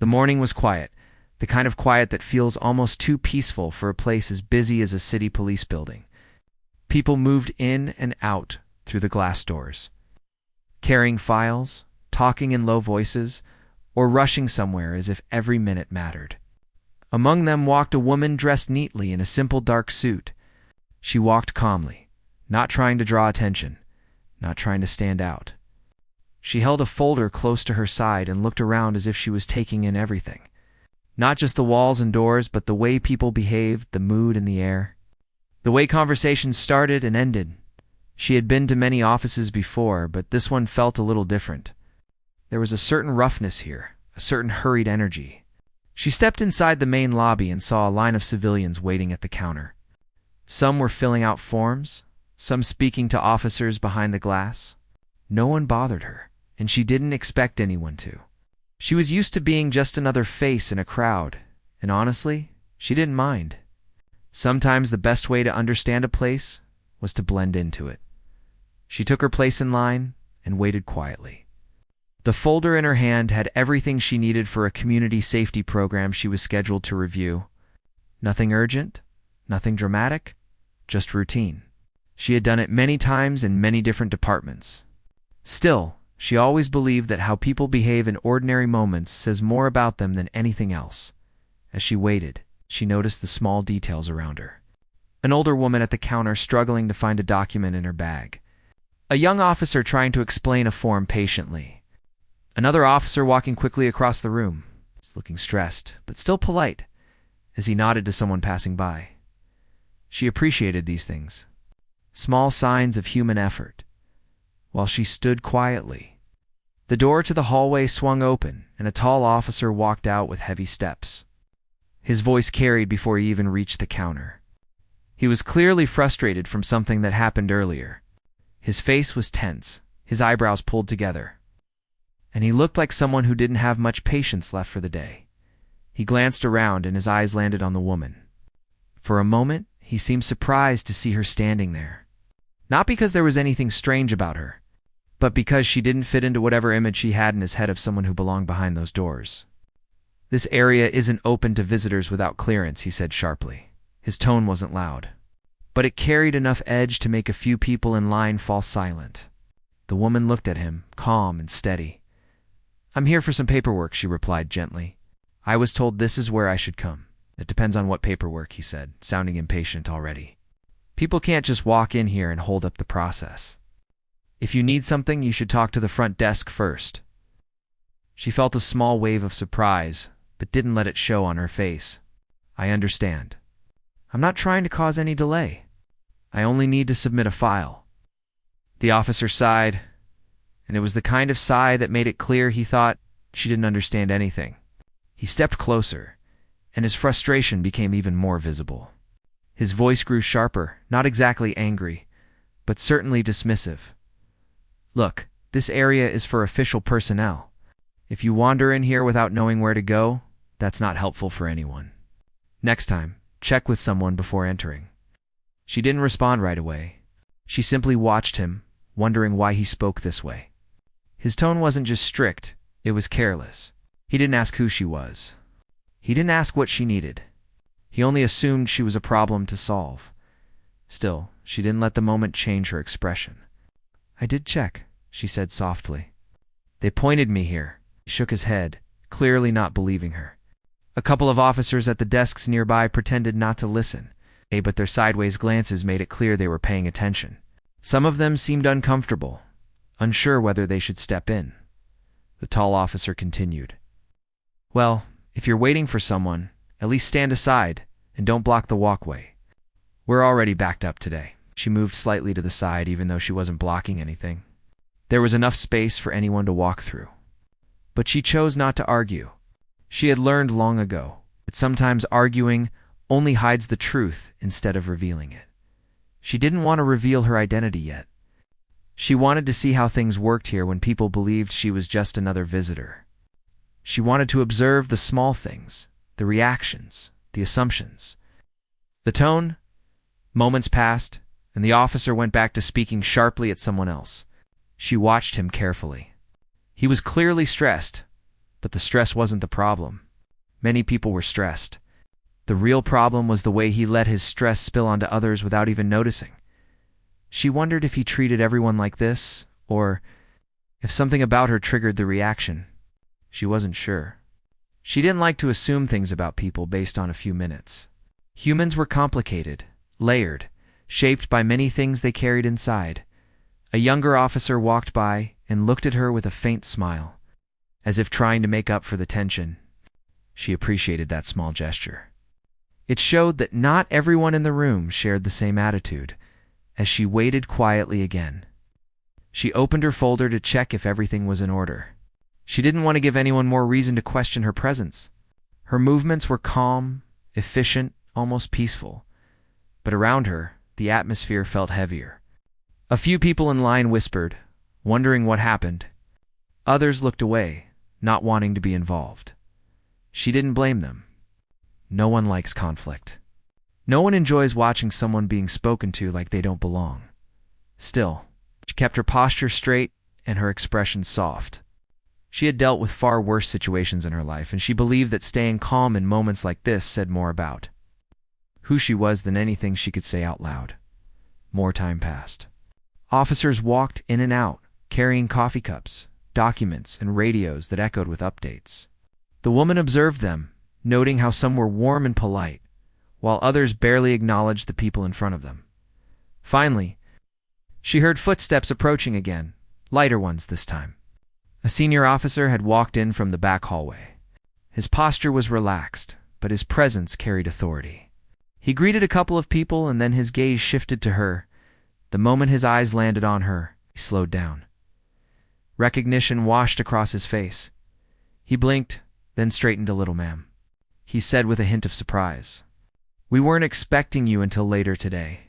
The morning was quiet, the kind of quiet that feels almost too peaceful for a place as busy as a city police building. People moved in and out through the glass doors, carrying files, talking in low voices, or rushing somewhere as if every minute mattered. Among them walked a woman dressed neatly in a simple dark suit. She walked calmly, not trying to draw attention, not trying to stand out. She held a folder close to her side and looked around as if she was taking in everything. Not just the walls and doors, but the way people behaved, the mood in the air. The way conversations started and ended. She had been to many offices before, but this one felt a little different. There was a certain roughness here, a certain hurried energy. She stepped inside the main lobby and saw a line of civilians waiting at the counter. Some were filling out forms, some speaking to officers behind the glass. No one bothered her, and she didn't expect anyone to. She was used to being just another face in a crowd, and honestly, she didn't mind. Sometimes the best way to understand a place was to blend into it. She took her place in line and waited quietly. The folder in her hand had everything she needed for a community safety program she was scheduled to review. Nothing urgent, nothing dramatic, just routine. She had done it many times in many different departments. Still, she always believed that how people behave in ordinary moments says more about them than anything else. As she waited, she noticed the small details around her. An older woman at the counter struggling to find a document in her bag. A young officer trying to explain a form patiently. Another officer walking quickly across the room, looking stressed, but still polite, as he nodded to someone passing by. She appreciated these things. Small signs of human effort. While she stood quietly, the door to the hallway swung open, and a tall officer walked out with heavy steps. His voice carried before he even reached the counter. He was clearly frustrated from something that happened earlier. His face was tense, his eyebrows pulled together, and he looked like someone who didn't have much patience left for the day. He glanced around and his eyes landed on the woman. For a moment, he seemed surprised to see her standing there. Not because there was anything strange about her, but because she didn't fit into whatever image he had in his head of someone who belonged behind those doors. "This area isn't open to visitors without clearance," he said sharply. His tone wasn't loud, but it carried enough edge to make a few people in line fall silent. The woman looked at him, calm and steady. "I'm here for some paperwork," she replied gently. "I was told this is where I should come." "It depends on what paperwork," he said, sounding impatient already. "People can't just walk in here and hold up the process. If you need something, you should talk to the front desk first." She felt a small wave of surprise, but didn't let it show on her face. "I understand. I'm not trying to cause any delay. I only need to submit a file." The officer sighed, and it was the kind of sigh that made it clear he thought she didn't understand anything. He stepped closer, and his frustration became even more visible. His voice grew sharper, not exactly angry, but certainly dismissive. "Look, this area is for official personnel. If you wander in here without knowing where to go, that's not helpful for anyone. Next time, check with someone before entering." She didn't respond right away. She simply watched him, wondering why he spoke this way. His tone wasn't just strict, it was careless. He didn't ask who she was. He didn't ask what she needed. He only assumed she was a problem to solve. Still, she didn't let the moment change her expression. "I did check," she said softly. "They pointed me here." He shook his head, clearly not believing her. A couple of officers at the desks nearby pretended not to listen, but their sideways glances made it clear they were paying attention. Some of them seemed uncomfortable, unsure whether they should step in. The tall officer continued. "Well, if you're waiting for someone, at least stand aside and don't block the walkway. We're already backed up today." She moved slightly to the side even though she wasn't blocking anything. There was enough space for anyone to walk through. But she chose not to argue. She had learned long ago that sometimes arguing only hides the truth instead of revealing it. She didn't want to reveal her identity yet. She wanted to see how things worked here when people believed she was just another visitor. She wanted to observe the small things, the reactions, the assumptions. The tone? Moments passed, and the officer went back to speaking sharply at someone else. She watched him carefully. He was clearly stressed, But the stress wasn't the problem. Many people were stressed. The real problem was the way he let his stress spill onto others without even noticing. She wondered if he treated everyone like this, or if something about her triggered the reaction. She wasn't sure. She didn't like to assume things about people based on a few minutes. Humans were complicated, layered, shaped by many things they carried inside. A younger officer walked by and looked at her with a faint smile, as if trying to make up for the tension. She appreciated that small gesture. It showed that not everyone in the room shared the same attitude. As she waited quietly again, she opened her folder to check if everything was in order. She didn't want to give anyone more reason to question her presence. Her movements were calm, efficient, almost peaceful. But around her, the atmosphere felt heavier. A few people in line whispered, wondering what happened. Others looked away, not wanting to be involved. She didn't blame them. No one likes conflict. No one enjoys watching someone being spoken to like they don't belong. Still, she kept her posture straight and her expression soft. She had dealt with far worse situations in her life, and she believed that staying calm in moments like this said more about who she was than anything she could say out loud. More time passed. Officers walked in and out, carrying coffee cups, documents, and radios that echoed with updates. The woman observed them, noting how some were warm and polite, while others barely acknowledged the people in front of them. Finally, she heard footsteps approaching again, lighter ones this time. A senior officer had walked in from the back hallway. His posture was relaxed, but his presence carried authority. He greeted a couple of people, and then his gaze shifted to her. The moment his eyes landed on her, he slowed down. Recognition washed across his face. He blinked, then straightened a little. "Ma'am," he said with a hint of surprise. "We weren't expecting you until later today."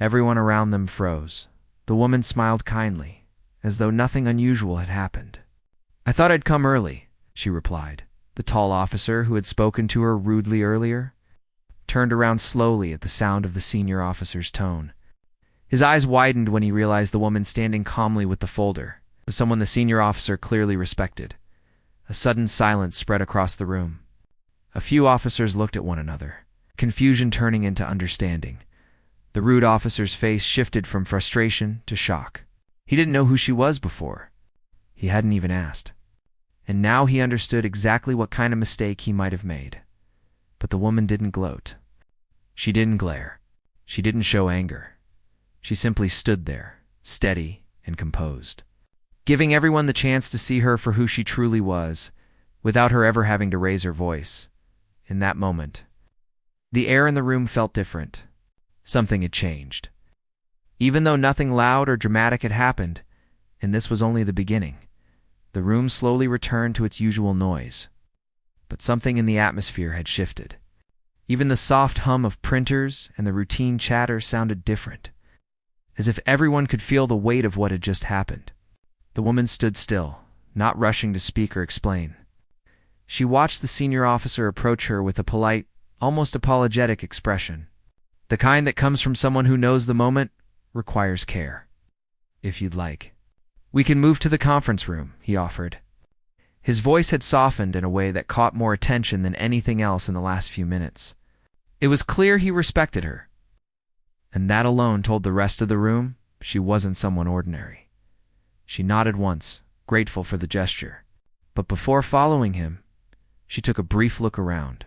Everyone around them froze. The woman smiled kindly, as though nothing unusual had happened. "I thought I'd come early," she replied. The tall officer who had spoken to her rudely earlier turned around slowly at the sound of the senior officer's tone. His eyes widened when he realized the woman standing calmly with the folder was someone the senior officer clearly respected. A sudden silence spread across the room. A few officers looked at one another, confusion turning into understanding. The rude officer's face shifted from frustration to shock. He didn't know who she was before. He hadn't even asked. And now he understood exactly what kind of mistake he might have made. But the woman didn't gloat. She didn't glare. She didn't show anger. She simply stood there, steady and composed, giving everyone the chance to see her for who she truly was, without her ever having to raise her voice. In that moment, the air in the room felt different. Something had changed. Even though nothing loud or dramatic had happened, and this was only the beginning, the room slowly returned to its usual noise. But something in the atmosphere had shifted. Even the soft hum of printers and the routine chatter sounded different, as if everyone could feel the weight of what had just happened. The woman stood still, not rushing to speak or explain. She watched the senior officer approach her with a polite, almost apologetic expression. The kind that comes from someone who knows the moment requires care. "If you'd like, we can move to the conference room," he offered. His voice had softened in a way that caught more attention than anything else in the last few minutes. It was clear he respected her, and that alone told the rest of the room she wasn't someone ordinary. She nodded once, grateful for the gesture. But before following him, she took a brief look around.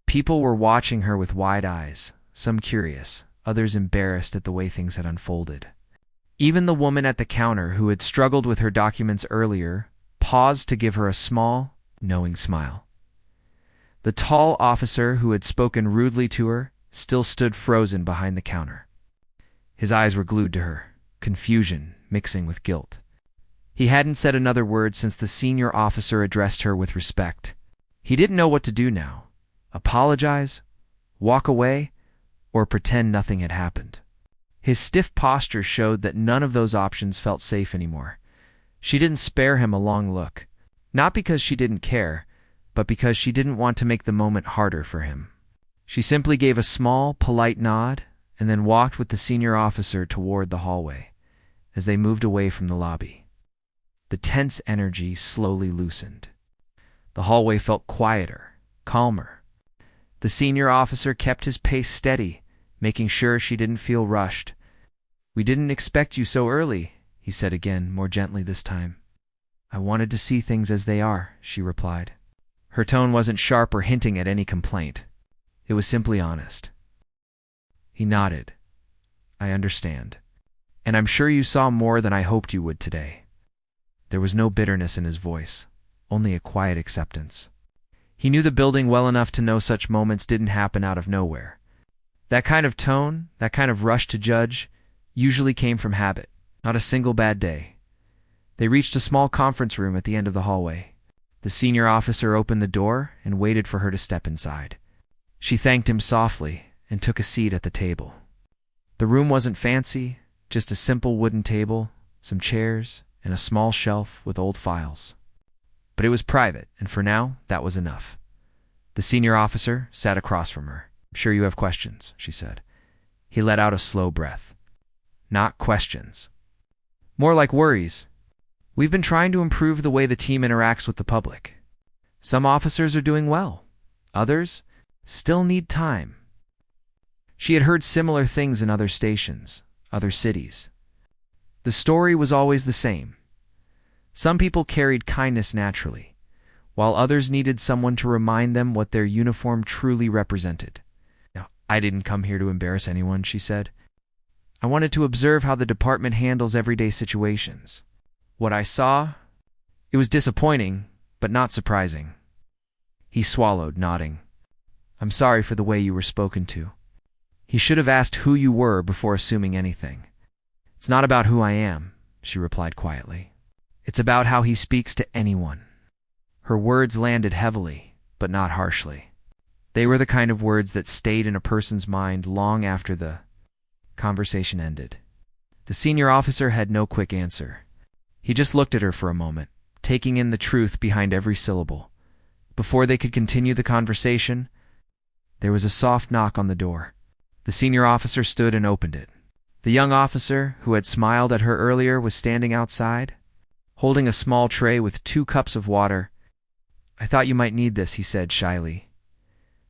People were watching her with wide eyes, some curious, others embarrassed at the way things had unfolded. Even the woman at the counter who had struggled with her documents earlier paused to give her a small, knowing smile. The tall officer who had spoken rudely to her still stood frozen behind the counter. His eyes were glued to her, confusion mixing with guilt. He hadn't said another word since the senior officer addressed her with respect. He didn't know what to do now. Apologize? Walk away? Or pretend nothing had happened? His stiff posture showed that none of those options felt safe anymore. She didn't spare him a long look, not because she didn't care, but because she didn't want to make the moment harder for him. She simply gave a small, polite nod and then walked with the senior officer toward the hallway. As they moved away from the lobby, the tense energy slowly loosened. The hallway felt quieter, calmer. The senior officer kept his pace steady, making sure she didn't feel rushed. "We didn't expect you so early," he said again, more gently this time. "I wanted to see things as they are," she replied. Her tone wasn't sharp or hinting at any complaint. It was simply honest. He nodded. "I understand. And I'm sure you saw more than I hoped you would today." There was no bitterness in his voice, only a quiet acceptance. He knew the building well enough to know such moments didn't happen out of nowhere. That kind of tone, that kind of rush to judge, usually came from habit, not a single bad day. They reached a small conference room at the end of the hallway. The senior officer opened the door and waited for her to step inside. She thanked him softly and took a seat at the table. The room wasn't fancy, just a simple wooden table, some chairs, and a small shelf with old files. But it was private, and for now, that was enough. The senior officer sat across from her. "I'm sure you have questions," she said. He let out a slow breath. "Not questions. More like worries. We've been trying to improve the way the team interacts with the public. Some officers are doing well. Others still need time." She had heard similar things in other stations, other cities. The story was always the same. Some people carried kindness naturally, while others needed someone to remind them what their uniform truly represented. "Now, I didn't come here to embarrass anyone," she said. "I wanted to observe how the department handles everyday situations. What I saw, it was disappointing, but not surprising." He swallowed, nodding. "I'm sorry for the way you were spoken to." He should have asked who you were before assuming anything. "It's not about who I am," she replied quietly. "It's about how he speaks to anyone." Her words landed heavily, but not harshly. They were the kind of words that stayed in a person's mind long after the conversation ended. The senior officer had no quick answer. He just looked at her for a moment, taking in the truth behind every syllable. Before they could continue the conversation, there was a soft knock on the door. The senior officer stood and opened it. The young officer, who had smiled at her earlier, was standing outside, holding a small tray with 2 cups of water. "I thought you might need this," he said shyly.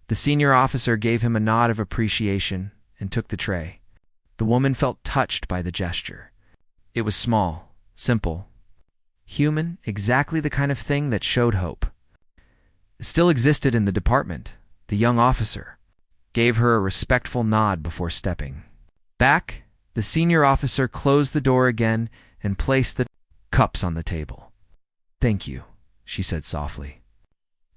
The senior officer gave him a nod of appreciation and took the tray. The woman felt touched by the gesture. It was small, simple, human, exactly the kind of thing that showed hope. It still existed in the department. The young officer gave her a respectful nod before stepping back. The senior officer closed the door again and placed the cups on the table. "Thank you," she said softly.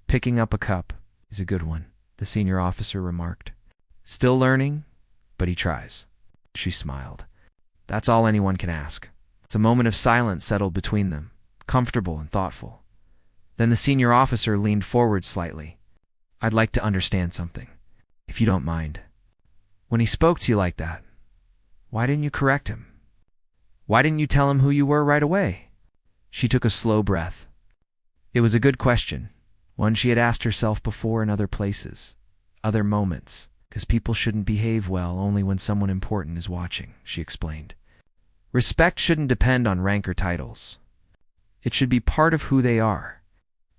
"Picking up a cup is a good one," the senior officer remarked. "Still learning, but he tries." She smiled. "That's all anyone can ask." A moment of silence settled between them, comfortable and thoughtful. Then the senior officer leaned forward slightly. "I'd like to understand something, if you don't mind. When he spoke to you like that, why didn't you correct him? Why didn't you tell him who you were right away?" She took a slow breath. It was a good question, one she had asked herself before in other places, other moments, because people shouldn't behave well only when someone important is watching, she explained. Respect shouldn't depend on rank or titles. It should be part of who they are.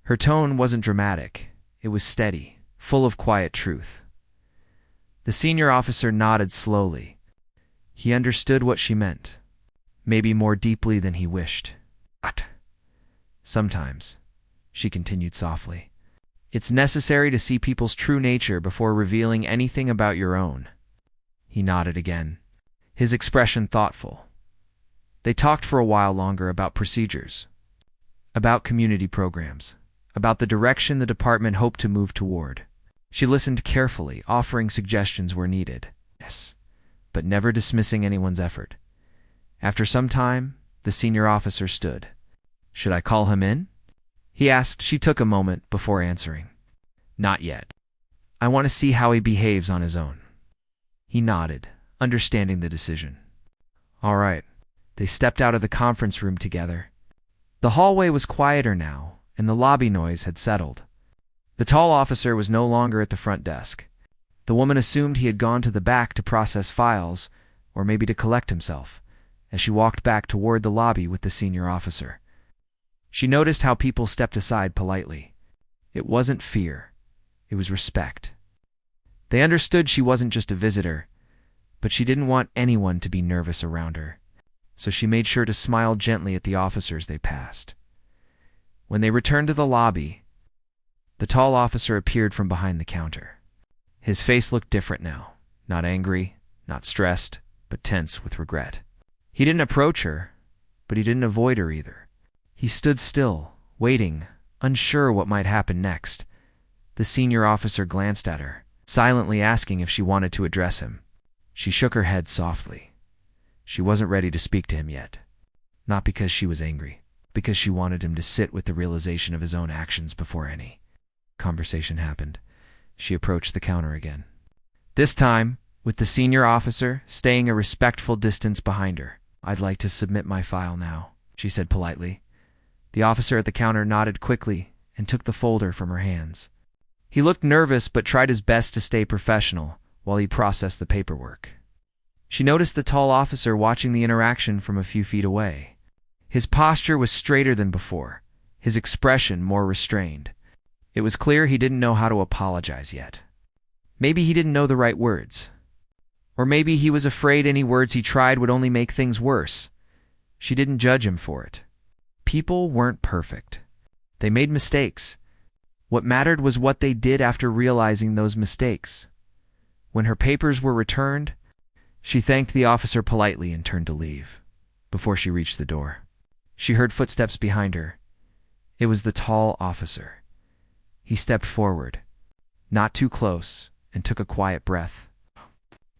Her tone wasn't dramatic. It was steady, full of quiet truth. The senior officer nodded slowly. He understood what she meant, maybe more deeply than he wished. "But sometimes," she continued softly, "it's necessary to see people's true nature before revealing anything about your own." He nodded again, his expression thoughtful. They talked for a while longer about procedures, about community programs, about the direction the department hoped to move toward. She listened carefully, offering suggestions where needed. Yes, but never dismissing anyone's effort. After some time, the senior officer stood. "Should I call him in?" he asked. She took a moment before answering. "Not yet. I want to see how he behaves on his own." He nodded, understanding the decision. All right. They stepped out of the conference room together. The hallway was quieter now, and the lobby noise had settled. The tall officer was no longer at the front desk. The woman assumed he had gone to the back to process files, or maybe to collect himself, as she walked back toward the lobby with the senior officer. She noticed how people stepped aside politely. It wasn't fear. It was respect. They understood she wasn't just a visitor, but she didn't want anyone to be nervous around her, so she made sure to smile gently at the officers they passed. When they returned to the lobby, the tall officer appeared from behind the counter. His face looked different now, not angry, not stressed, but tense with regret. He didn't approach her, but he didn't avoid her either. He stood still, waiting, unsure what might happen next. The senior officer glanced at her, silently asking if she wanted to address him. She shook her head softly. She wasn't ready to speak to him yet. Not because she was angry, because she wanted him to sit with the realization of his own actions before any conversation happened. She approached the counter again. This time, with the senior officer staying a respectful distance behind her. "I'd like to submit my file now," she said politely. The officer at the counter nodded quickly and took the folder from her hands. He looked nervous but tried his best to stay professional while he processed the paperwork. She noticed the tall officer watching the interaction from a few feet away. His posture was straighter than before, his expression more restrained. It was clear he didn't know how to apologize yet. Maybe he didn't know the right words. Or maybe he was afraid any words he tried would only make things worse. She didn't judge him for it. People weren't perfect. They made mistakes. What mattered was what they did after realizing those mistakes. When her papers were returned, she thanked the officer politely and turned to leave. Before she reached the door, she heard footsteps behind her. It was the tall officer. He stepped forward, not too close, and took a quiet breath.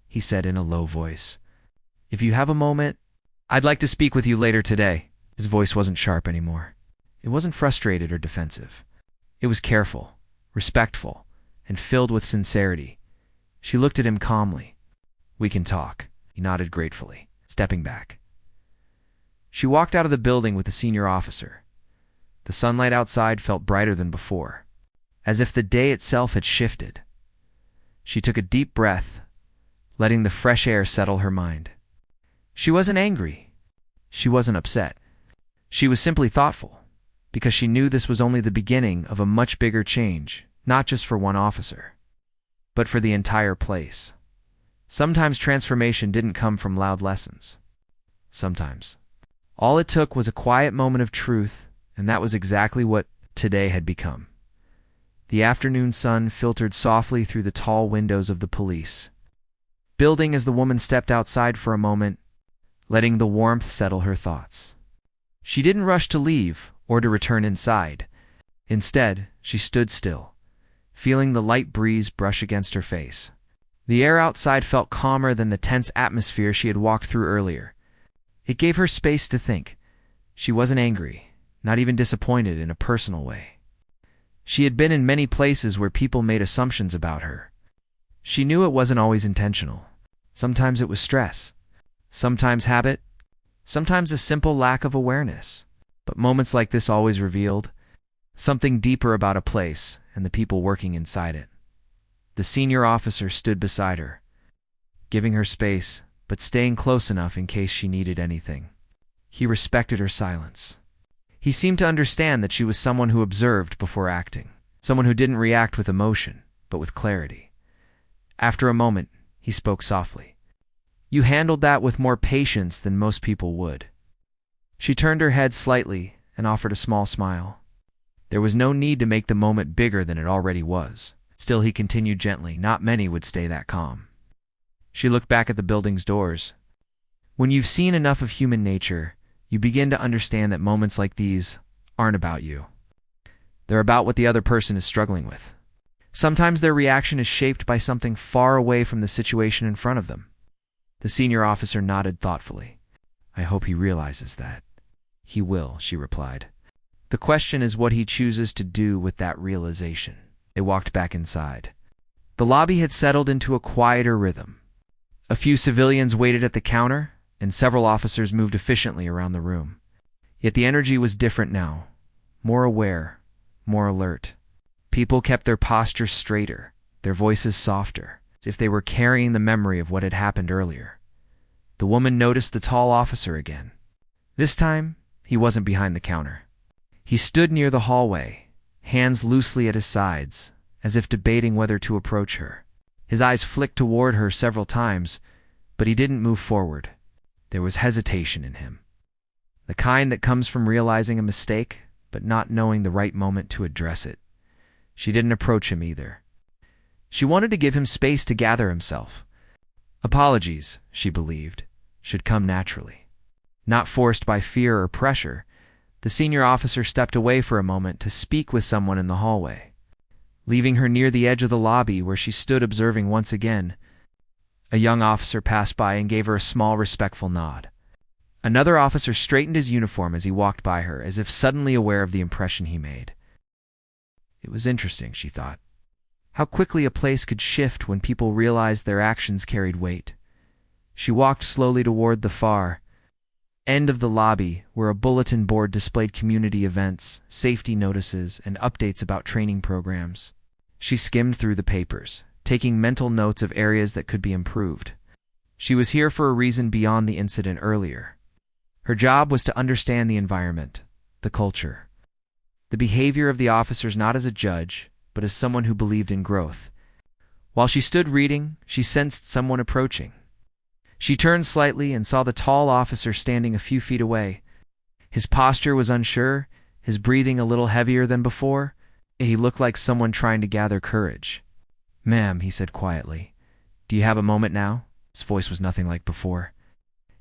He said in a low voice, "If you have a moment, I'd like to speak with you later today." His voice wasn't sharp anymore. It wasn't frustrated or defensive. It was careful, respectful, and filled with sincerity. She looked at him calmly. "We can talk." He nodded gratefully, stepping back. She walked out of the building with the senior officer. The sunlight outside felt brighter than before, as if the day itself had shifted. She took a deep breath, letting the fresh air settle her mind. She wasn't angry. She wasn't upset. She was simply thoughtful, because she knew this was only the beginning of a much bigger change, not just for one officer, but for the entire place. Sometimes transformation didn't come from loud lessons. Sometimes all it took was a quiet moment of truth, and that was exactly what today had become. The afternoon sun filtered softly through the tall windows of the police building as the woman stepped outside for a moment, letting the warmth settle her thoughts. She didn't rush to leave or to return inside. Instead, she stood still, feeling the light breeze brush against her face. The air outside felt calmer than the tense atmosphere she had walked through earlier. It gave her space to think. She wasn't angry, not even disappointed in a personal way. She had been in many places where people made assumptions about her. She knew it wasn't always intentional. Sometimes it was stress, sometimes habit, sometimes a simple lack of awareness. But moments like this always revealed something deeper about a place and the people working inside it. The senior officer stood beside her, giving her space, but staying close enough in case she needed anything. He respected her silence. He seemed to understand that she was someone who observed before acting, someone who didn't react with emotion, but with clarity. After a moment, he spoke softly. "You handled that with more patience than most people would." She turned her head slightly and offered a small smile. There was no need to make the moment bigger than it already was. Still, he continued gently, "Not many would stay that calm." She looked back at the building's doors. When you've seen enough of human nature, you begin to understand that moments like these aren't about you. They're about what the other person is struggling with. Sometimes their reaction is shaped by something far away from the situation in front of them. The senior officer nodded thoughtfully. "I hope he realizes that." "He will," she replied. "The question is what he chooses to do with that realization." They walked back inside. The lobby had settled into a quieter rhythm. A few civilians waited at the counter, and several officers moved efficiently around the room. Yet the energy was different now, more aware, more alert. People kept their postures straighter, their voices softer, as if they were carrying the memory of what had happened earlier. The woman noticed the tall officer again. This time, he wasn't behind the counter. He stood near the hallway, hands loosely at his sides, as if debating whether to approach her. His eyes flicked toward her several times, but he didn't move forward. There was hesitation in him, the kind that comes from realizing a mistake, but not knowing the right moment to address it. She didn't approach him either. She wanted to give him space to gather himself. Apologies, she believed, should come naturally. Not forced by fear or pressure, the senior officer stepped away for a moment to speak with someone in the hallway. Leaving her near the edge of the lobby where she stood observing once again, a young officer passed by and gave her a small, respectful nod. Another officer straightened his uniform as he walked by her, as if suddenly aware of the impression he made. It was interesting, she thought, how quickly a place could shift when people realized their actions carried weight. She walked slowly toward the far end of the lobby, where a bulletin board displayed community events, safety notices, and updates about training programs. She skimmed through the papers, taking mental notes of areas that could be improved. She was here for a reason beyond the incident earlier. Her job was to understand the environment, the culture, the behavior of the officers, not as a judge, but as someone who believed in growth. While she stood reading, she sensed someone approaching. She turned slightly and saw the tall officer standing a few feet away. His posture was unsure, his breathing a little heavier than before. He looked like someone trying to gather courage. "Ma'am," he said quietly, "do you have a moment now?" His voice was nothing like before.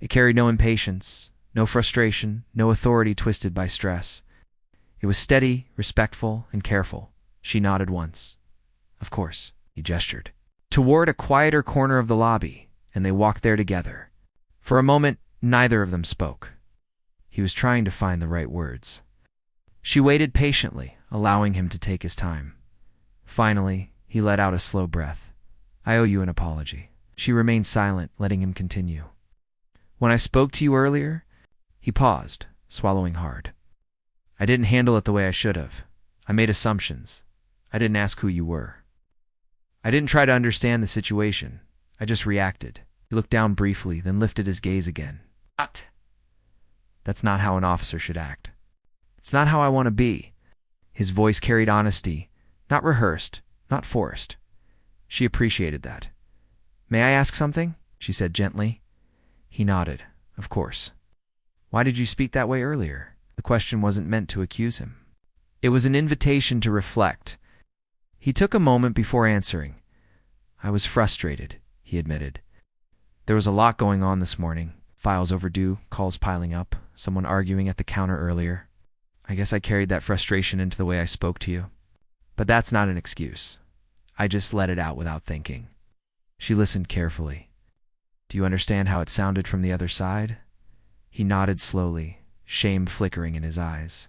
It carried no impatience, no frustration, no authority twisted by stress. It was steady, respectful, and careful. She nodded once. "Of course," he gestured toward a quieter corner of the lobby, and they walked there together. For a moment, neither of them spoke. He was trying to find the right words. She waited patiently, allowing him to take his time. Finally, he let out a slow breath. "I owe you an apology." She remained silent, letting him continue. "When I spoke to you earlier," he paused, swallowing hard, "I didn't handle it the way I should have. I made assumptions. I didn't ask who you were. I didn't try to understand the situation. I just reacted." He looked down briefly, then lifted his gaze again. That's not how an officer should act. It's not how I want to be." His voice carried honesty, not rehearsed, not forced. She appreciated that. "May I ask something?" she said gently. He nodded. "Of course." "Why did you speak that way earlier?" The question wasn't meant to accuse him. It was an invitation to reflect. He took a moment before answering. "I was frustrated," he admitted. "There was a lot going on this morning. Files overdue, calls piling up, someone arguing at the counter earlier. I guess I carried that frustration into the way I spoke to you. But that's not an excuse. I just let it out without thinking." She listened carefully. "Do you understand how it sounded from the other side?" He nodded slowly, shame flickering in his eyes.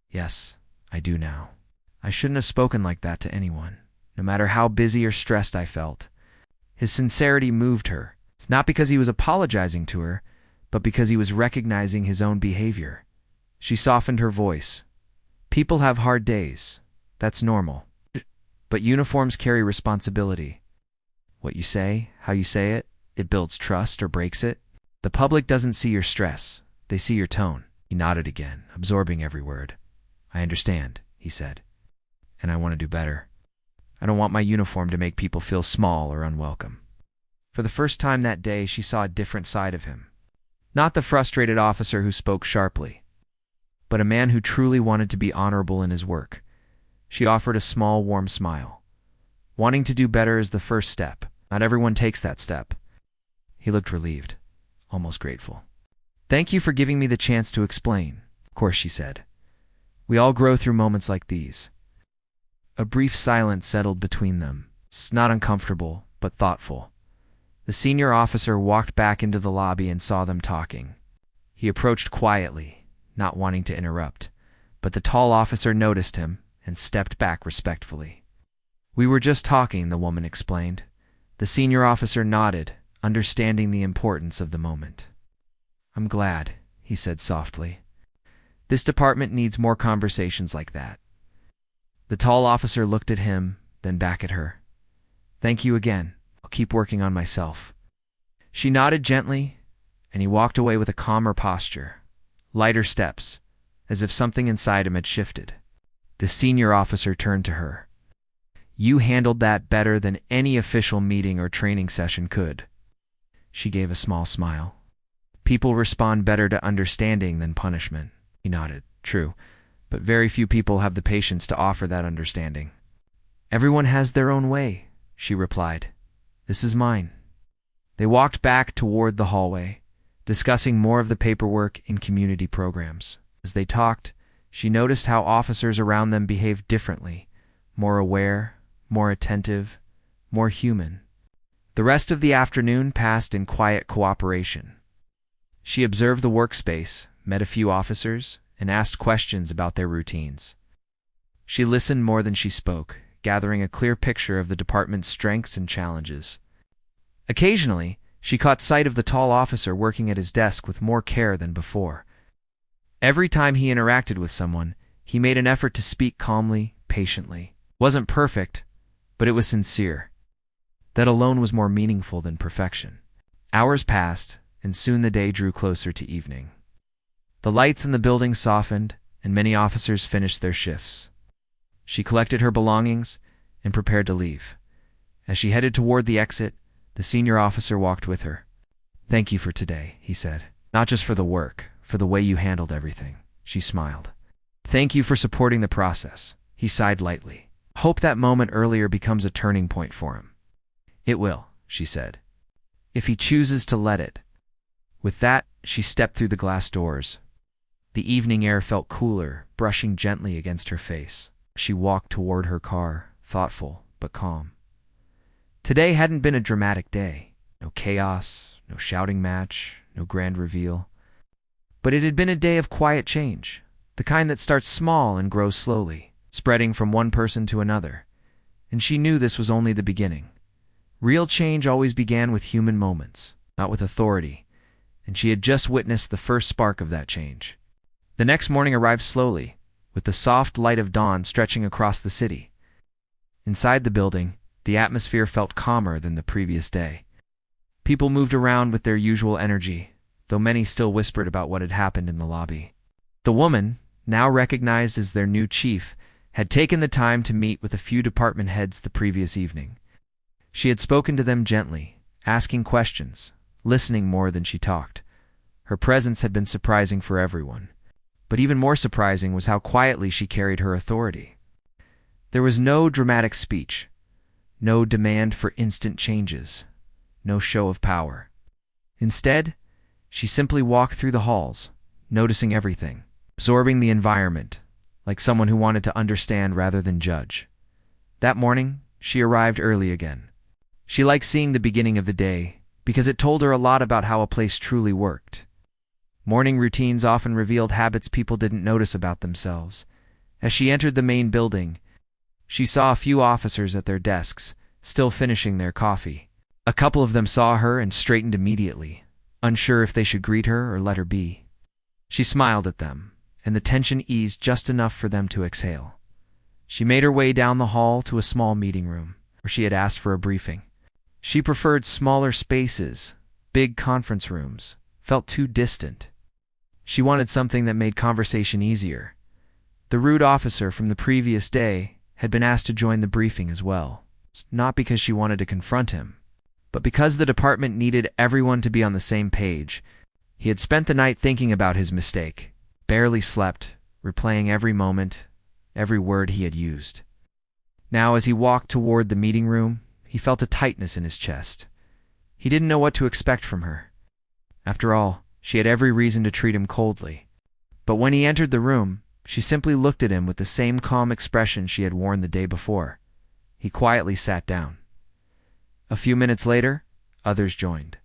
"Yes, I do now. I shouldn't have spoken like that to anyone, no matter how busy or stressed I felt." His sincerity moved her. It's not because he was apologizing to her, but because he was recognizing his own behavior. She softened her voice. "People have hard days. That's normal. But uniforms carry responsibility. What you say, how you say it, it builds trust or breaks it. The public doesn't see your stress. They see your tone." He nodded again, absorbing every word. "I understand," he said. "And I want to do better. I don't want my uniform to make people feel small or unwelcome." For the first time that day, she saw a different side of him. Not the frustrated officer who spoke sharply, but a man who truly wanted to be honorable in his work. She offered a small, warm smile. Wanting to do better is the first step. Not everyone takes that step. He looked relieved, almost grateful. "Thank you for giving me the chance to explain." "Of course," she said. "We all grow through moments like these." A brief silence settled between them. It's not uncomfortable, but thoughtful. The senior officer walked back into the lobby and saw them talking. He approached quietly, not wanting to interrupt, but the tall officer noticed him and stepped back respectfully. "We were just talking," the woman explained. The senior officer nodded, understanding the importance of the moment. "I'm glad," he said softly. "This department needs more conversations like that." The tall officer looked at him, then back at her. "Thank you again. I'll keep working on myself." She nodded gently, and he walked away with a calmer posture, lighter steps, as if something inside him had shifted. The senior officer turned to her. "You handled that better than any official meeting or training session could." She gave a small smile. "People respond better to understanding than punishment." He nodded. "True, but very few people have the patience to offer that understanding." "Everyone has their own way," she replied. "This is mine." They walked back toward the hallway, discussing more of the paperwork in community programs. As they talked, she noticed how officers around them behaved differently, more aware, more attentive, more human. The rest of the afternoon passed in quiet cooperation. She observed the workspace, met a few officers, and asked questions about their routines. She listened more than she spoke, gathering a clear picture of the department's strengths and challenges. Occasionally, she caught sight of the tall officer working at his desk with more care than before. Every time he interacted with someone, he made an effort to speak calmly, patiently. It wasn't perfect, but it was sincere. That alone was more meaningful than perfection. Hours passed, and soon the day drew closer to evening. The lights in the building softened, and many officers finished their shifts. She collected her belongings and prepared to leave. As she headed toward the exit, the senior officer walked with her. "Thank you for today," he said. "Not just for the work, for the way you handled everything." She smiled. "Thank you for supporting the process." He sighed lightly. "Hope that moment earlier becomes a turning point for him." "It will," she said, "if he chooses to let it." With that, she stepped through the glass doors. The evening air felt cooler, brushing gently against her face. She walked toward her car, thoughtful but calm. Today hadn't been a dramatic day. No chaos, no shouting match, no grand reveal. But it had been a day of quiet change, the kind that starts small and grows slowly, spreading from one person to another. And she knew this was only the beginning. Real change always began with human moments, not with authority, and she had just witnessed the first spark of that change. The next morning arrived slowly, with the soft light of dawn stretching across the city. Inside the building, the atmosphere felt calmer than the previous day. People moved around with their usual energy, though many still whispered about what had happened in the lobby. The woman, now recognized as their new chief, had taken the time to meet with a few department heads the previous evening. She had spoken to them gently, asking questions, listening more than she talked. Her presence had been surprising for everyone. But even more surprising was how quietly she carried her authority. There was no dramatic speech, no demand for instant changes, no show of power. Instead, she simply walked through the halls, noticing everything, absorbing the environment, like someone who wanted to understand rather than judge. That morning, she arrived early again. She liked seeing the beginning of the day because it told her a lot about how a place truly worked. Morning routines often revealed habits people didn't notice about themselves. As she entered the main building, she saw a few officers at their desks, still finishing their coffee. A couple of them saw her and straightened immediately, unsure if they should greet her or let her be. She smiled at them, and the tension eased just enough for them to exhale. She made her way down the hall to a small meeting room, where she had asked for a briefing. She preferred smaller spaces. Big conference rooms felt too distant. She wanted something that made conversation easier. The rude officer from the previous day had been asked to join the briefing as well, not because she wanted to confront him, but because the department needed everyone to be on the same page. He had spent the night thinking about his mistake, barely slept, replaying every moment, every word he had used. Now, as he walked toward the meeting room, he felt a tightness in his chest. He didn't know what to expect from her. After all, she had every reason to treat him coldly. But when he entered the room, she simply looked at him with the same calm expression she had worn the day before. He quietly sat down. A few minutes later, others joined.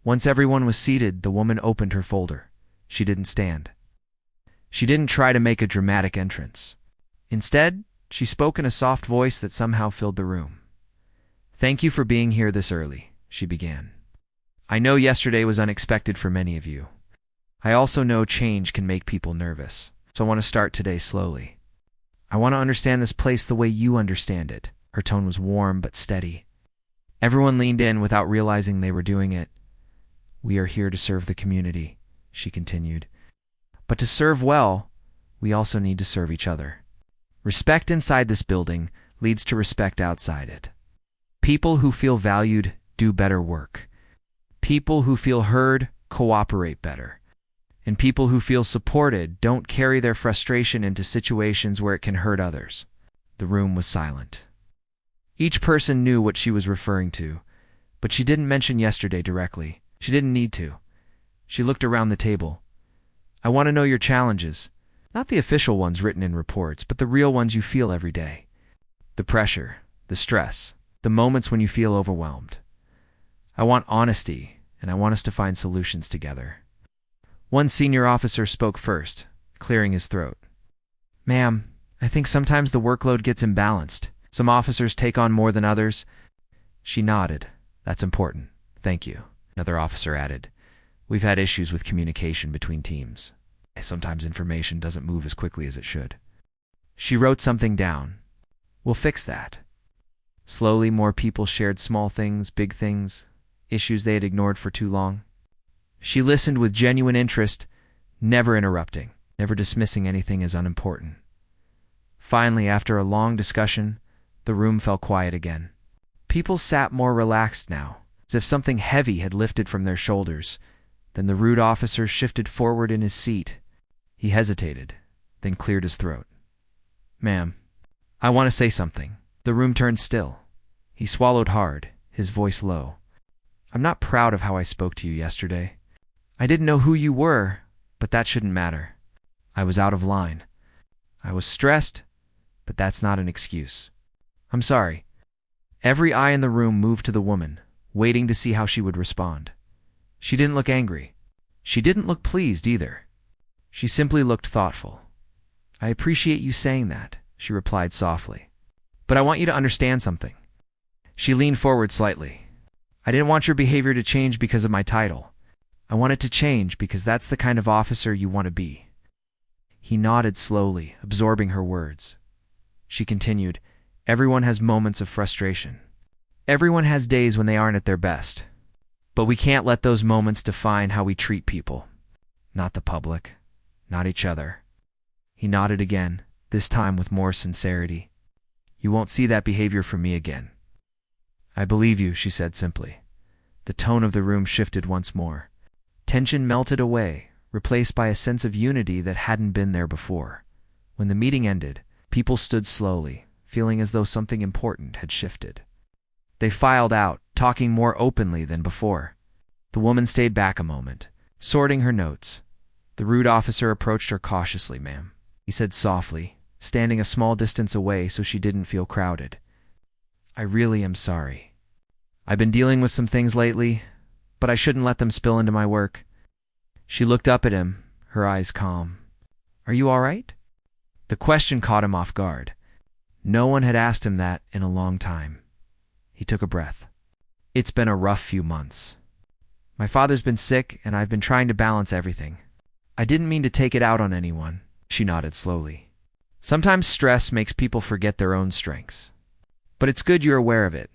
Once everyone was seated, the woman opened her folder. She didn't stand. She didn't try to make a dramatic entrance. Instead, she spoke in a soft voice that somehow filled the room. "Thank you for being here this early," she began. "I know yesterday was unexpected for many of you. I also know change can make people nervous, so I want to start today slowly. I want to understand this place the way you understand it." Her tone was warm but steady. Everyone leaned in without realizing they were doing it. "We are here to serve the community," she continued. "But to serve well, we also need to serve each other." Respect inside this building leads to respect outside it. People who feel valued do better work. People who feel heard cooperate better. And people who feel supported don't carry their frustration into situations where it can hurt others. The room was silent. Each person knew what she was referring to, but she didn't mention yesterday directly. She didn't need to. She looked around the table. I want to know your challenges. Not the official ones written in reports, but the real ones you feel every day. The pressure, the stress, the moments when you feel overwhelmed. I want honesty, and I want us to find solutions together. One senior officer spoke first, clearing his throat. Ma'am, I think sometimes the workload gets imbalanced. Some officers take on more than others. She nodded. That's important. Thank you. Another officer added. We've had issues with communication between teams. Sometimes information doesn't move as quickly as it should. She wrote something down. We'll fix that. Slowly, more people shared small things, big things, issues they had ignored for too long. She listened with genuine interest, never interrupting, never dismissing anything as unimportant. Finally, after a long discussion, the room fell quiet again. People sat more relaxed now, as if something heavy had lifted from their shoulders. Then the rude officer shifted forward in his seat. He hesitated, then cleared his throat. Ma'am, I want to say something. The room turned still. He swallowed hard, his voice low. I'm not proud of how I spoke to you yesterday. I didn't know who you were, but that shouldn't matter. I was out of line. I was stressed, but that's not an excuse. I'm sorry. Every eye in the room moved to the woman, waiting to see how she would respond. She didn't look angry. She didn't look pleased either. She simply looked thoughtful. I appreciate you saying that, she replied softly. But I want you to understand something. She leaned forward slightly. I didn't want your behavior to change because of my title. I want it to change because that's the kind of officer you want to be. He nodded slowly, absorbing her words. She continued, Everyone has moments of frustration. Everyone has days when they aren't at their best. But we can't let those moments define how we treat people. Not the public. Not each other. He nodded again, this time with more sincerity. You won't see that behavior from me again. I believe you, she said simply. The tone of the room shifted once more. Tension melted away, replaced by a sense of unity that hadn't been there before. When the meeting ended, people stood slowly, feeling as though something important had shifted. They filed out, talking more openly than before. The woman stayed back a moment, sorting her notes. The rude officer approached her cautiously. Ma'am, he said softly, standing a small distance away so she didn't feel crowded. I really am sorry. I've been dealing with some things lately, but I shouldn't let them spill into my work. She looked up at him, her eyes calm. Are you all right? The question caught him off guard. No one had asked him that in a long time. He took a breath. It's been a rough few months. My father's been sick, and I've been trying to balance everything. I didn't mean to take it out on anyone, she nodded slowly. Sometimes stress makes people forget their own strengths. But it's good you're aware of it.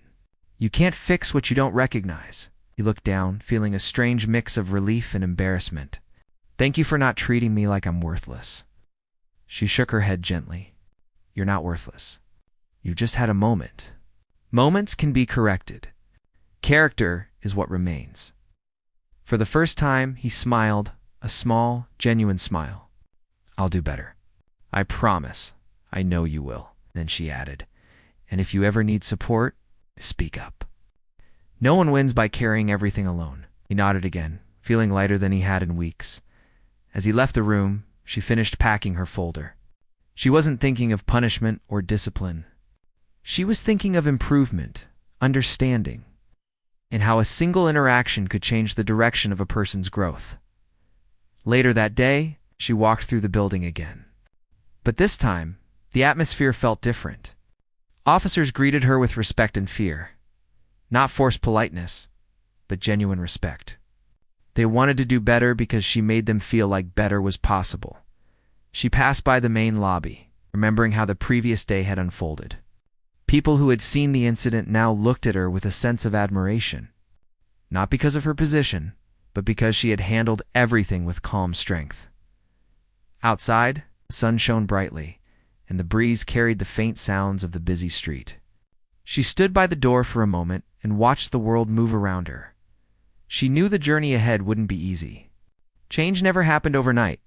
You can't fix what you don't recognize. He looked down, feeling a strange mix of relief and embarrassment. Thank you for not treating me like I'm worthless. She shook her head gently. You're not worthless. You've just had a moment. Moments can be corrected. Character is what remains. For the first time, he smiled, a small, genuine smile. I'll do better. I promise. I know you will. Then she added, and if you ever need support, speak up. No one wins by carrying everything alone. He nodded again, feeling lighter than he had in weeks. As he left the room, she finished packing her folder. She wasn't thinking of punishment or discipline. She was thinking of improvement, understanding, and how a single interaction could change the direction of a person's growth. Later that day, she walked through the building again. But this time, the atmosphere felt different. Officers greeted her with respect and fear. Not forced politeness, but genuine respect. They wanted to do better because she made them feel like better was possible. She passed by the main lobby, remembering how the previous day had unfolded. People who had seen the incident now looked at her with a sense of admiration. Not because of her position, but because she had handled everything with calm strength. Outside, the sun shone brightly, and the breeze carried the faint sounds of the busy street. She stood by the door for a moment and watched the world move around her. She knew the journey ahead wouldn't be easy. Change never happened overnight,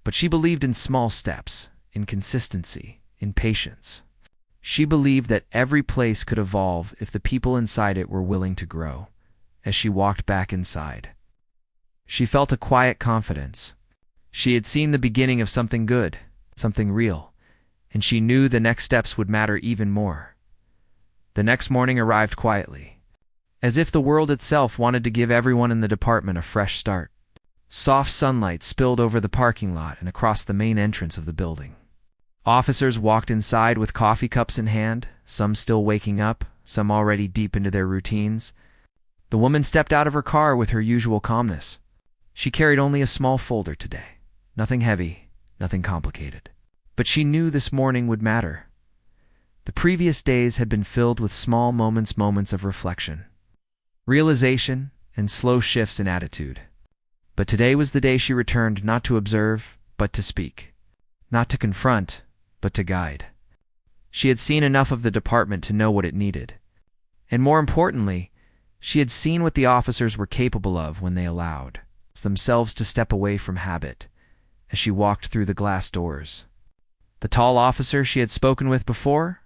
but she believed in small steps, in consistency, in patience. She believed that every place could evolve if the people inside it were willing to grow. As she walked back inside, she felt a quiet confidence. She had seen the beginning of something good, something real, and she knew the next steps would matter even more. The next morning arrived quietly, as if the world itself wanted to give everyone in the department a fresh start. Soft sunlight spilled over the parking lot and across the main entrance of the building. Officers walked inside with coffee cups in hand, some still waking up, some already deep into their routines. The woman stepped out of her car with her usual calmness. She carried only a small folder today. Nothing heavy, nothing complicated. But she knew this morning would matter. The previous days had been filled with small moments of reflection, realization, and slow shifts in attitude. But today was the day she returned not to observe, but to speak. Not to confront, but to guide. She had seen enough of the department to know what it needed. And more importantly, she had seen what the officers were capable of when they allowed themselves to step away from habit. As she walked through the glass doors, the tall officer she had spoken with before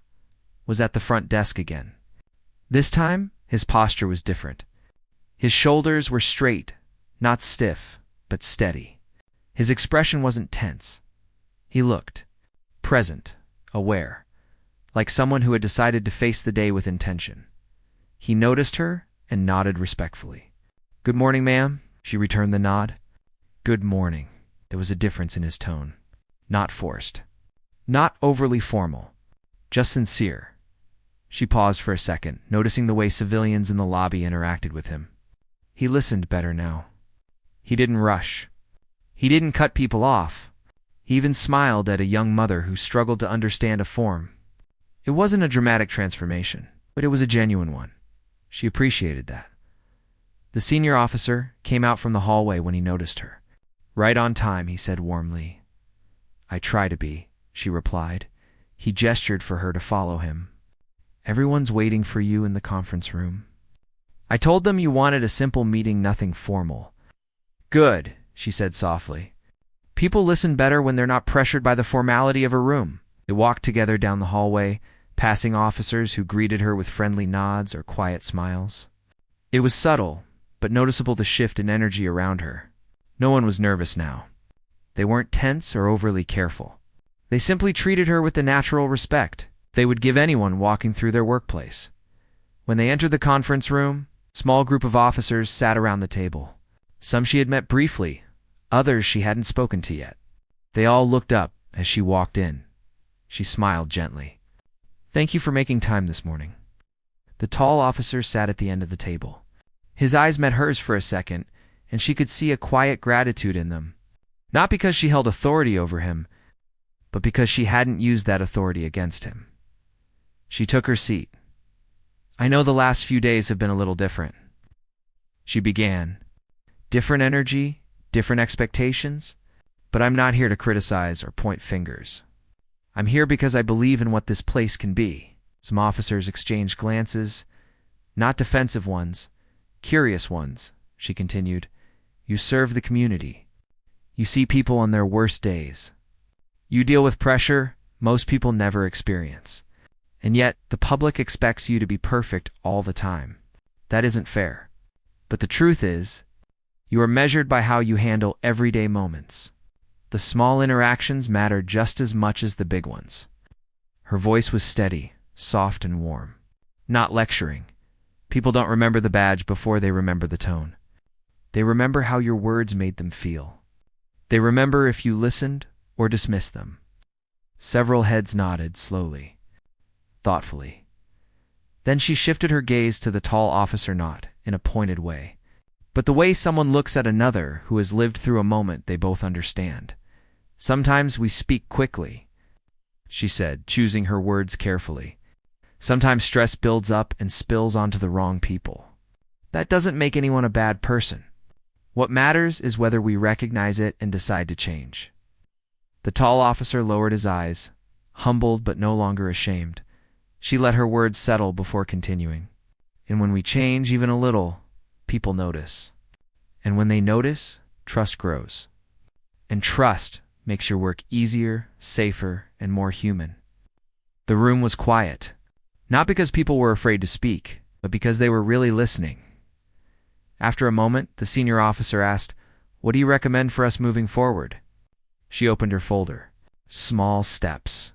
was at the front desk again. This time, his posture was different. His shoulders were straight, not stiff, but steady. His expression wasn't tense. He looked present, aware, like someone who had decided to face the day with intention. He noticed her and nodded respectfully. "Good morning, ma'am," she returned the nod. "Good morning." There was a difference in his tone. Not forced. Not overly formal. Just sincere. She paused for a second, noticing the way civilians in the lobby interacted with him. He listened better now. He didn't rush. He didn't cut people off. He even smiled at a young mother who struggled to understand a form. It wasn't a dramatic transformation, but it was a genuine one. She appreciated that. The senior officer came out from the hallway when he noticed her. "Right on time," he said warmly. "I try to be," she replied. He gestured for her to follow him. "Everyone's waiting for you in the conference room." "I told them you wanted a simple meeting, nothing formal." "Good," she said softly. "People listen better when they're not pressured by the formality of a room." They walked together down the hallway, passing officers who greeted her with friendly nods or quiet smiles. It was subtle, but noticeable the shift in energy around her. No one was nervous now. They weren't tense or overly careful. They simply treated her with the natural respect they would give anyone walking through their workplace. When they entered the conference room, a small group of officers sat around the table. Some she had met briefly, others she hadn't spoken to yet. They all looked up as she walked in. She smiled gently. "Thank you for making time this morning." The tall officer sat at the end of the table. His eyes met hers for a second, and she could see a quiet gratitude in them. Not because she held authority over him, but because she hadn't used that authority against him. She took her seat. "I know the last few days have been a little different," she began. "Different energy, different expectations, but I'm not here to criticize or point fingers. I'm here because I believe in what this place can be." Some officers exchanged glances, not defensive ones, curious ones, she continued. "You serve the community. You see people on their worst days. You deal with pressure most people never experience. And yet, the public expects you to be perfect all the time. That isn't fair. But the truth is, you are measured by how you handle everyday moments. The small interactions matter just as much as the big ones." Her voice was steady, soft and warm. Not lecturing. People don't remember the badge before they remember the tone. They remember how your words made them feel. They remember if you listened or dismissed them. Several heads nodded slowly, thoughtfully. Then she shifted her gaze to the tall officer, not in a pointed way, but the way someone looks at another who has lived through a moment they both understand. "Sometimes we speak quickly," she said, choosing her words carefully. "Sometimes stress builds up and spills onto the wrong people. That doesn't make anyone a bad person. What matters is whether we recognize it and decide to change." The tall officer lowered his eyes, humbled but no longer ashamed. She let her words settle before continuing. And when we change even a little, people notice. And when they notice, trust grows. And trust makes your work easier, safer, and more human. The room was quiet, not because people were afraid to speak, but because they were really listening. After a moment, the senior officer asked, "What do you recommend for us moving forward?" She opened her folder. Small steps.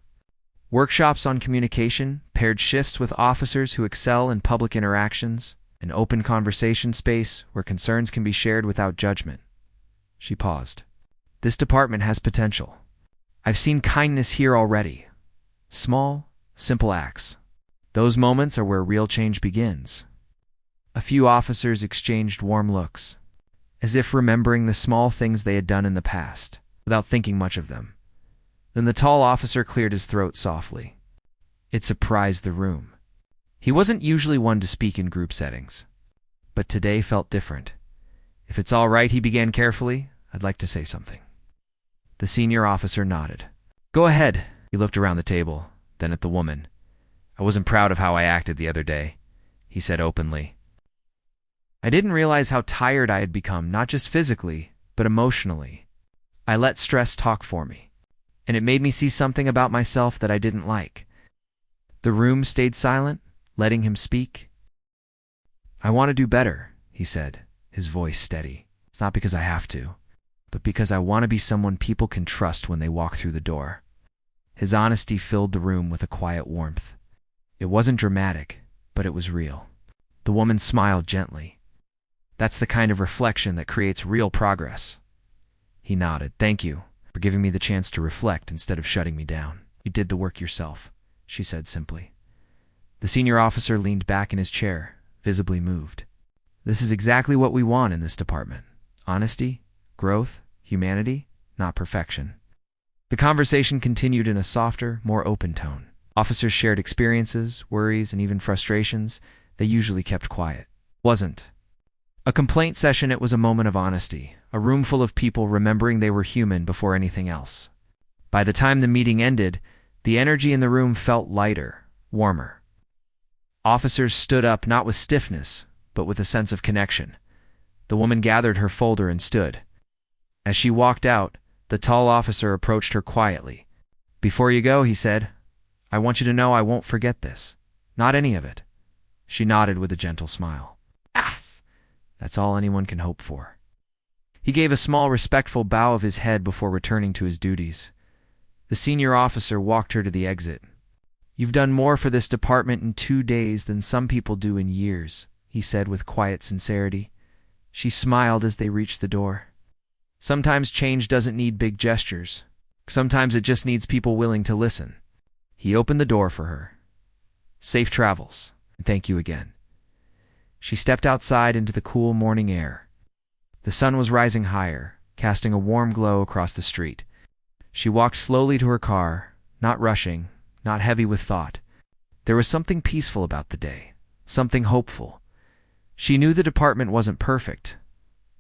Workshops on communication, paired shifts with officers who excel in public interactions, an open conversation space where concerns can be shared without judgment. She paused. This department has potential. I've seen kindness here already. Small, simple acts. Those moments are where real change begins. A few officers exchanged warm looks, as if remembering the small things they had done in the past, without thinking much of them. Then the tall officer cleared his throat softly. It surprised the room. He wasn't usually one to speak in group settings, but today felt different. "If it's all right," he began carefully, "I'd like to say something." The senior officer nodded. "Go ahead." He looked around the table, then at the woman. "I wasn't proud of how I acted the other day," he said openly. "I didn't realize how tired I had become, not just physically, but emotionally. I let stress talk for me, and it made me see something about myself that I didn't like." The room stayed silent, letting him speak. "I want to do better," he said, his voice steady. "It's not because I have to, but because I want to be someone people can trust when they walk through the door." His honesty filled the room with a quiet warmth. It wasn't dramatic, but it was real. The woman smiled gently. "That's the kind of reflection that creates real progress." He nodded. "Thank you for giving me the chance to reflect instead of shutting me down. You did the work yourself," she said simply. The senior officer leaned back in his chair, visibly moved. "This is exactly what we want in this department. Honesty, growth, humanity, not perfection." The conversation continued in a softer, more open tone. Officers shared experiences, worries, and even frustrations they usually kept quiet. Wasn't a complaint session, it was a moment of honesty, a room full of people remembering they were human before anything else. By the time the meeting ended, the energy in the room felt lighter, warmer. Officers stood up not with stiffness, but with a sense of connection. The woman gathered her folder and stood. As she walked out, the tall officer approached her quietly. "Before you go," he said, "I want you to know I won't forget this. Not any of it." She nodded with a gentle smile. That's all anyone can hope for." He gave a small, respectful bow of his head before returning to his duties. The senior officer walked her to the exit. "You've done more for this department in 2 days than some people do in years," he said with quiet sincerity. She smiled as they reached the door. Sometimes change doesn't need big gestures. Sometimes it just needs people willing to listen. He opened the door for her. "Safe travels, and thank you again." She stepped outside into the cool morning air. The sun was rising higher, casting a warm glow across the street. She walked slowly to her car, not rushing, not heavy with thought. There was something peaceful about the day, something hopeful. She knew the department wasn't perfect.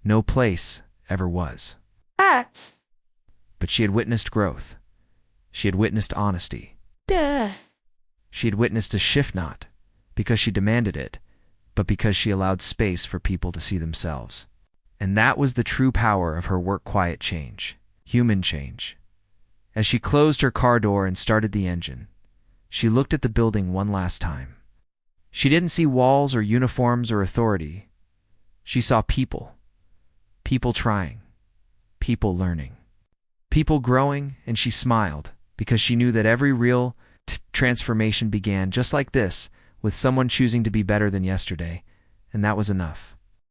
No place ever was. But She had witnessed growth. She had witnessed honesty. She had witnessed a shift, not because she demanded it, but because she allowed space for people to see themselves. And that was the true power of her work quiet change, human change. As she closed her car door and started the engine, she looked at the building one last time. She didn't see walls or uniforms or authority. She saw people. People trying. People learning. People growing, and she smiled because she knew that every real transformation began just like this, with someone choosing to be better than yesterday, and that was enough.